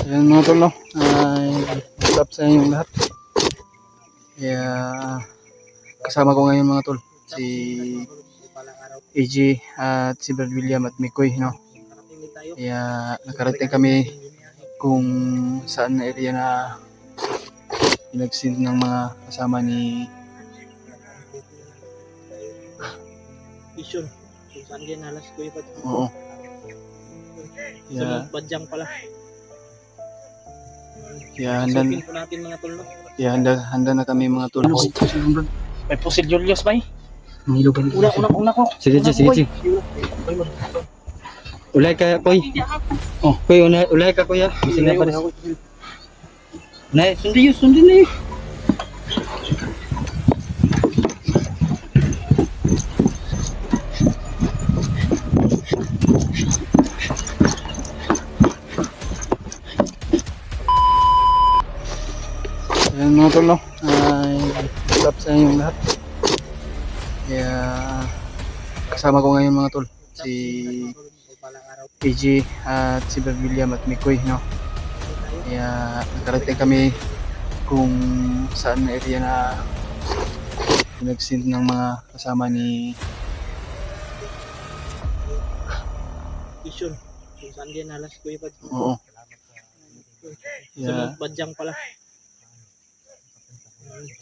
Ayan mga tol, no? Ay, what's up sa inyong lahat? Kaya, kasama ko ngayon mga tol, si AJ at si Brad William at Mikoy, no? Kaya, nakarating kami kung saan na area na pinagsin ng mga kasama ni Vision. Kung saan din halas ko ipat. Oo. Sa Badyang pala. Kaya handa Isipin po natin mga tol, no? Kaya handa na kami mga tol. May pusil Julius ba eh? Ang hilo ba nito? Una ko. Sige. Ulay ka, Koy. Oh, Koy, ulay ka, Kuya. Kasi nga pa rin. Sundin na yun. Ayan mga tol, no? Ay, what's up sa inyong lahat? Kaya, kasama ko ngayon mga tol, si AJ at si Brad William at Mikoy, no? Kaya, nakarating kami kung saan na area na pinagsin ng mga kasama ni Vision. Kung saan din halas ko ipat. Oo. Sa Badyang pala.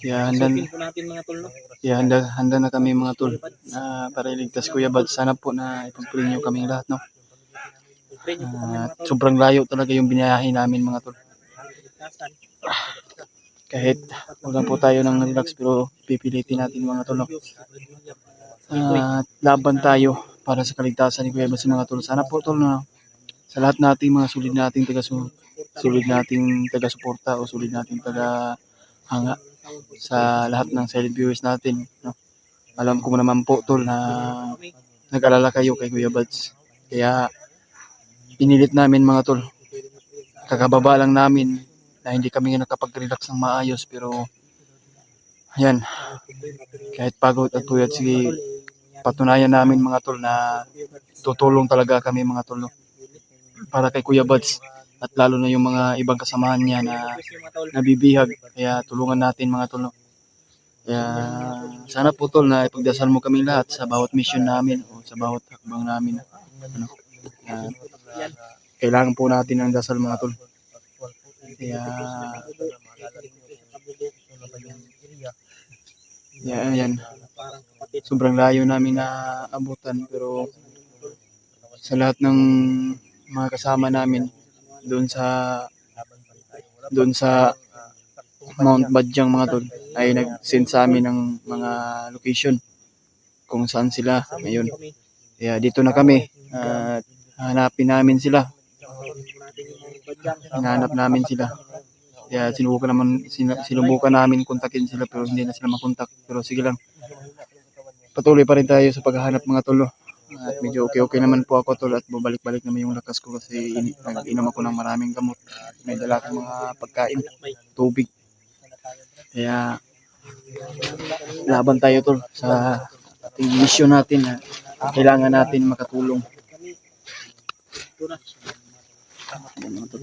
Kaya Isipin po natin mga tol, no? Kaya handa na kami mga tol para iligtas Kuya Bad. Sana po na ipagpulin nyo kaming lahat, no? Sobrang layo talaga yung binayahe namin mga tol. Kahit wala po tayo ng relax pero pipilitin natin mga tol, no? Laban tayo para sa kaligtasan ni Kuya Bad sa mga tol. Sana po tol, no? Sa lahat nating mga sulit nating taga-suporta o sulit nating taga-hanga sa lahat ng silent viewers natin, no? Alam ko naman po tol na nag-alala kayo kay Kuya Bads. Kaya pinilit namin mga tol. Kakababa lang namin na hindi kami nakapag-relax ng maayos pero ayan, kahit pagod at puyat, sige, patunayan namin mga tol na tutulong talaga kami mga tol, no? Para kay Kuya Bads at lalo na yung mga ibang kasamahan niya na nabibihag. Kaya tulungan natin mga tol, no? Kaya sana po tol na ipagdasal mo kami lahat sa bawat mission namin o sa bawat hakbang namin. Ano? Kailangan po natin ng dasal mga tol. Kaya ayan. Sobrang layo namin na abutan pero sa lahat ng mga kasama namin doon sa Mount Badyang mga tol ay nag-send sa amin ng mga location kung saan sila ngayon. Kaya dito na kami at hanapin namin sila. Hinahanap namin sila. Kaya sinubukan namin kontakin sila pero hindi na sila makontak. Pero sige lang. Patuloy pa rin tayo sa paghahanap mga tol. At medyo okay naman po ako tol at babalik-balik naman yung lakas ko kasi nag-inom ako ng maraming gamot. May dala akong mga pagkain, tubig. Kaya laban tayo tol sa ating mission natin na kailangan natin makatulong. Ayan mga tol.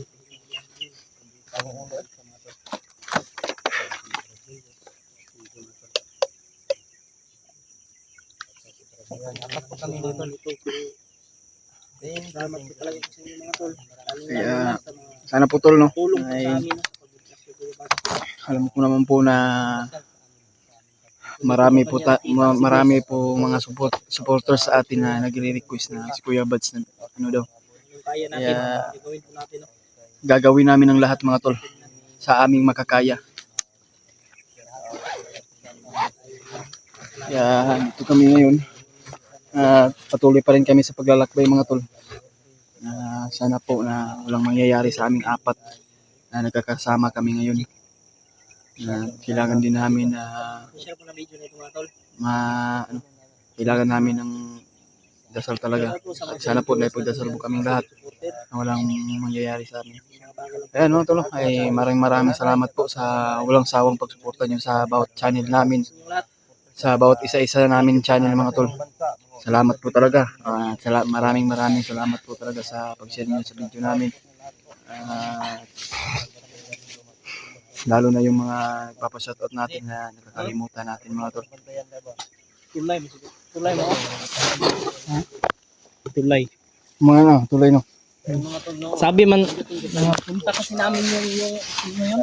Kaya sana po tol, no? Ay, alam ko naman po na marami po mga supporters sa atin na nagre-request na si Kuya Bads na ano daw. Kaya gagawin namin ang lahat mga tol sa aming makakaya. Kaya dito kami ngayon. Patuloy pa rin kami sa paglalakbay mga tol. Sana po na walang mangyayari sa aming apat na nagkakasama kami ngayon. Kailangan din namin kailangan namin ng dasal talaga. At sana po na ipagdasal po kaming lahat na walang mangyayari sa amin. Ayan mga tol, ay maraming salamat po sa walang sawang pagsuporta nyo sa bawat channel namin. Sa bawat isa-isa namin channel mga tol. Salamat po talaga. Maraming salamat po talaga sa pag-share niyo sa video namin. At lalo na yung mga nagpapa-shoutout natin na nakakalimutan natin mga tol. Tulay mo. Tulay mo. Tulay. Mga ano, tuloy no. Sabi man, punta kasi namin yung sino yun?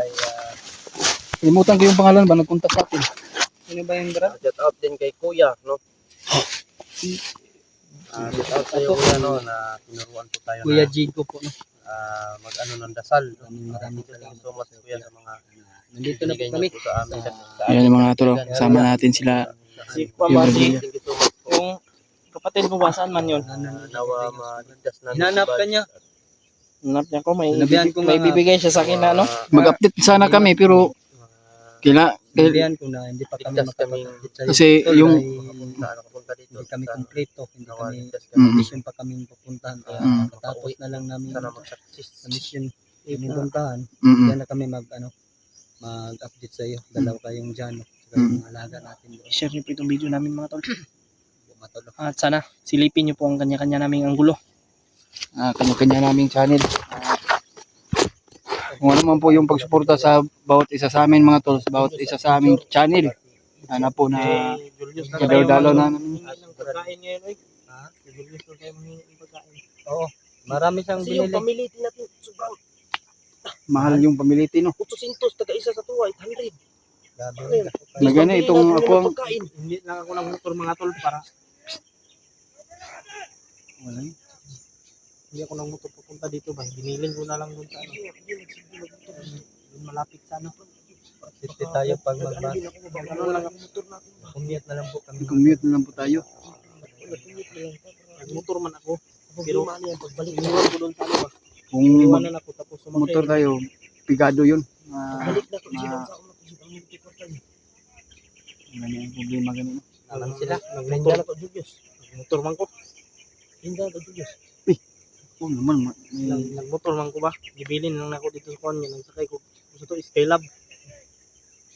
Kalimutan ko yung pangalan ba, nagpunta sa atin. Sino ba yung grab? Shout out din kay Kuya, no? Shout out sa iyo Kuya, no, na tinuruan po tayo Kuya na Jigo po. No? mag-ano ng dasal. Maraming Thank you so much Kuya sa mga Nandito na po binigay kami. niyo po sa amin. Ayan yung mga tol, sama natin sila. Si Yung Pamati, Thank you so much po. yung kapatid mo ba, saan man yun? Nawa maligtas na Hinanap ka niya. Hinanap niya ko, Sinabihan ko may nga, bibigay siya sa akin na ano? Mag-update sana kami pero Sinabihan ko na hindi pa kami ligtas makapag-update sa'yo. kasi yung nakapunta dito. Hindi kami kompleto, hindi Nawa kami ligtas Mm. mission pa kami pupuntahan. Kaya katapos na lang namin sana mag-success. sa mission pupuntahan. mm, Kaya na kami mag-update sa iyo. Dalaw kayong dyan. Saka yung mga alaga natin. I-share niyo po itong video namin mga tol. At sana silipin niyo po ang kanya-kanya naming anggulo. kanya-kanya naming channel. Kung ano man po yung pagsuporta sa bawat isa sa amin mga tol, sa bawat isa sa aming channel. Ano po na kadalo-dalo na Pagkain ngayon, oy. Ha? Julius na kayo mahingi ng pagkain. Oo. Marami siyang Kasi yung binili. pamiliti natin, subaw. mahal yung pamiliti no. 800, taga-isa sa tuwa, 800. Nagana itong ako ang Pagkain. Hindi lang ako ng motor mga tol para hindi ako ng motor pupunta dito ba. Biniling ko na lang doon sa ano. Doon malapit sa ano. Safety tayo pag mag-bus. Ano lang ang motor natin. Commute na lang po kami. commute na lang po tayo. Nag-motor man ako. Pero pagbalik iniwan ko doon sa ano ba. Kung Iniwanan ako tapos sumakay. motor tayo, pigado yun. Balik na ko sila sa una kasi ang multi-quarter. Ganyan yung problema ganun. Alam sila. Nag-motor na ko Julius. Nag-motor man ko. Hindi na Julius. Oo naman, Nag-motor man ko ba? Gibilin lang ako dito sa kanya. Nagsakay ko. Gusto to Skylab.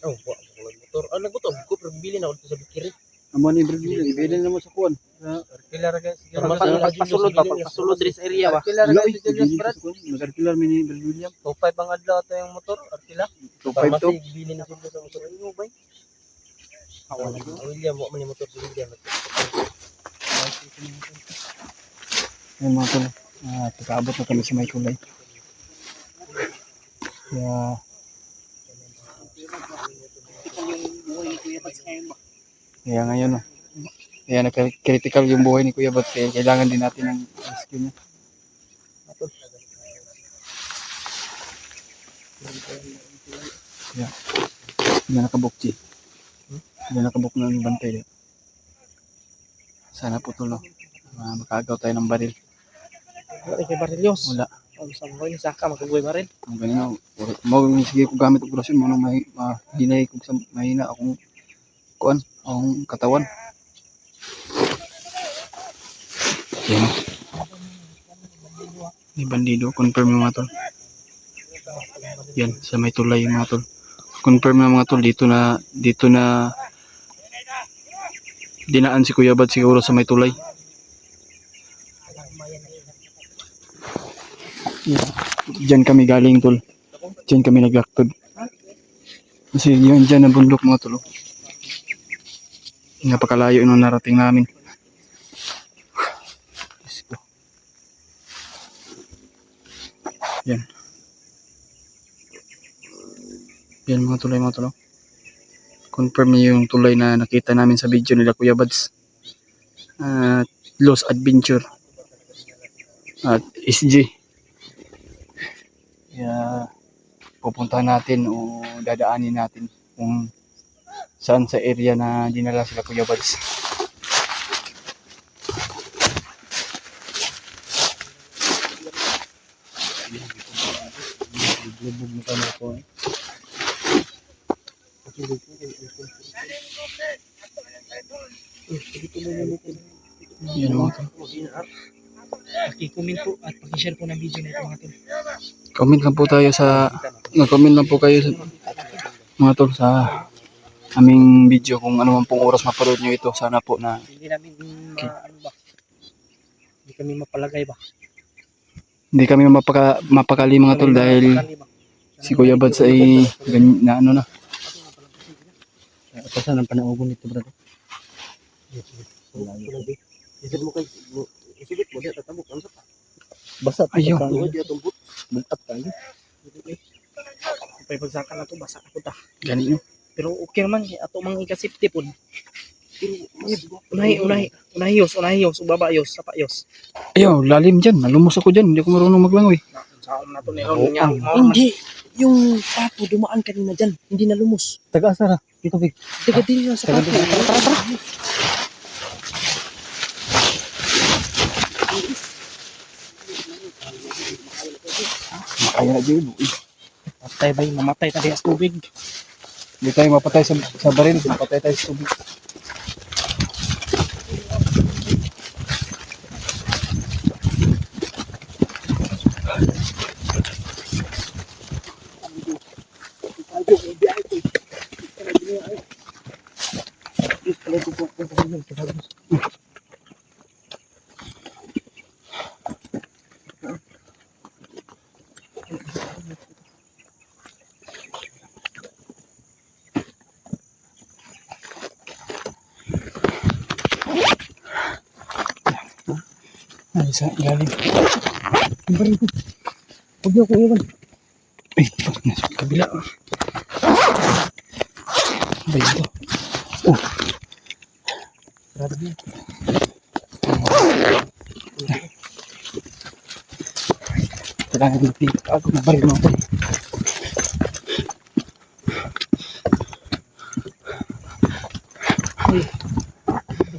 Oh, wa ako nagmotor. Nagmotor ko pero bili na ako sa Bikiri. naman ni Brazil, ibili naman sa kuwan. Pilar guys. Pagpasulod ba? Pagpasulod rin sa area ba? Pilar Wala guys. Julius Brad. nag-arkilar mi ni Brazil. 2.5 ang adlaw ato yung motor. Arkila. 2.5 to. Bili na sila sa motor. Ano ba? William, wa man yung motor si William. Yan mga tol. Pagkaabot na kami sa may kulay. Kaya, kaya ngayon, no. Kaya nagka-critical yung buhay ni Kuya Bat. Kaya kailangan din natin ng rescue niya. Kaya, hindi nakabukji. Hindi nakabuk ng bantay. Sana po tulo. Makagaw tayo ng baril. Wala kay Barrios. Wala. Ang samboy ni Saka magkugoy ba rin? Ang ganyan. Mo sige ko gamit og operasyon mo nang mahinay ko sa mahina akong kuan, akong katawan. Yan. May bandido, confirm yung mga tol. Yan, sa may tulay yung mga tol. Confirm na mga tol, dito na dinaan si Kuya Bad siguro sa may tulay. Diyan kami galing tol. Diyan kami naglaktod. Kasi yun dyan ang bundok mga tol. Napakalayo nung narating namin. Let's go. Yan. Yan mga tulay. Confirm niyo yung tulay na nakita namin sa video nila Kuya Bads. Lost Adventure. At SG. Kaya pupuntahan natin o dadaanin natin kung saan sa area na dinala sila Kuya Bads. Lubog na kami po. Yan mga tol. Paki-comment po at paki-share po ng video na ito mga tol. Comment lang po tayo sa comment lang po kayo sa mga tol sa aming video kung ano man pong oras mapanood nyo ito. Sana po na Hindi namin ano ba? Hindi kami mapalagay ba? Hindi kami mapakali mga tol dahil si Kuya Buds ay ganyan na ano na. Atasan ang panaugon nito, brother. Isip mo kay isip mo dia tatabok ang sa. Basa Ayaw. dia tumbot. Bukat ka ni. Pay pagsaka na to basa ako ta. Gani no. Pero okay naman ato mang ika-safety pod. Unahiyos, ubaba-yos, sapa-yos. Ayaw, lalim dyan. Nalumos ako dyan. Hindi ako marunong maglangoy. Saom na to ni Ron niya. Hindi. Yung papo dumaan kanina dyan. Hindi na lumos. Taga-asa na. Dito, Big. Taga-dili lang sa papo. Tara. Makaya na dyan. Matay ba mamatay ta diha sa tubig. Hindi tayo mapatay sa baril. Mapatay tayo sa tubig. Ay, sa ilalim. Huwag niyo ko iwan. Ay, nasa kabila. Ba ito? Oh. Grabe niya. Kailangan mag-flip ako na baril mo ito.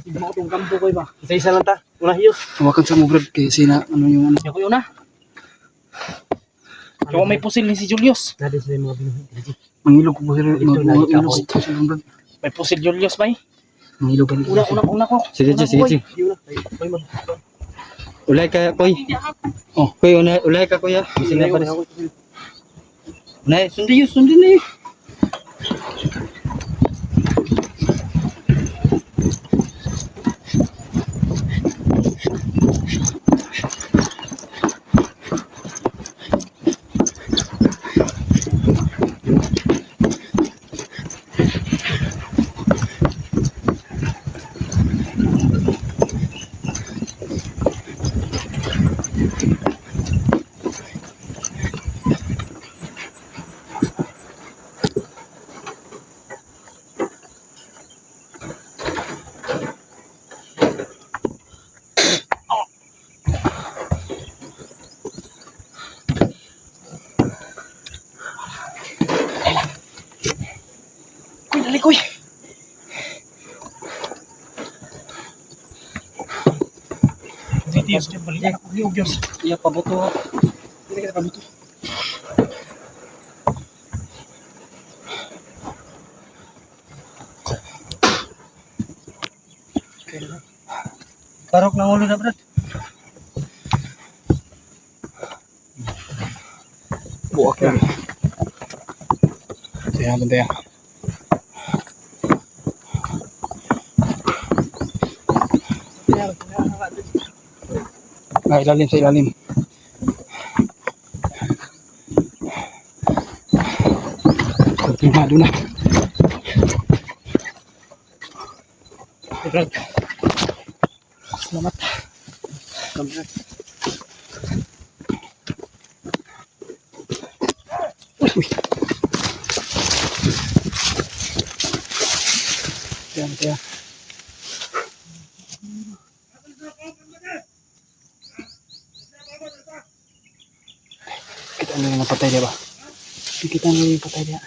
Sige mo itong kampo ko ba? Isa-isa lang ta. Unahiyos. Hawakan sa mo brad kasi na ano yung ano. Ako yun na. Kaya may pusil ni si Julius. Nadi sila yung mga binuhi. Mangilog ko po sila. Ito na, Mangilog ikaw. ko sila brad. May pusil Julius ba? Mangilog ka Una ko. Sige, Una sige, ko, sige. boy. Ulay ka, Koy. Oh. Koy, ulay ka, Kuya. Kasi na pa rin. Nay, sundin na eh. Uy, dali ko. Diyos, balik ako. Diyos. Iya, pabuto. Hindi kita pabuto. Tarok ng ulo na, Brad. Buwak yan. Bantaya. Ilalim sa ilalim. Confirmado na. Brad. Salamat. Kamera. Uy. Bantaya. Kita nyo yung patay dia ba? Kita nyo yung patay dia.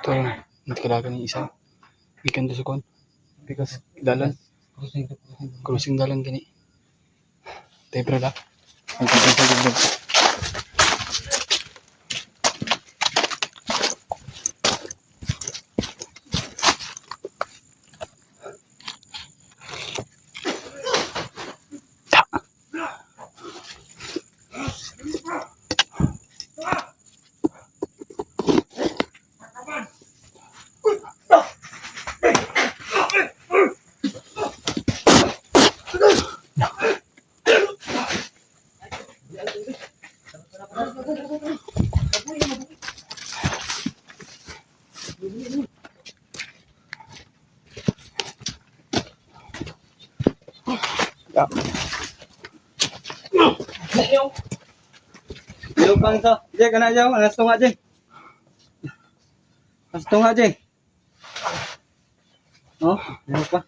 Ito, hindi kailangan yung isa. Ikan to sa kon. Because dalan. Cruising dalan gani. Tebra la. Ang kapag Yo pang to. Je kana jauh, langsung aja. Langsung aja. Oh, lupa.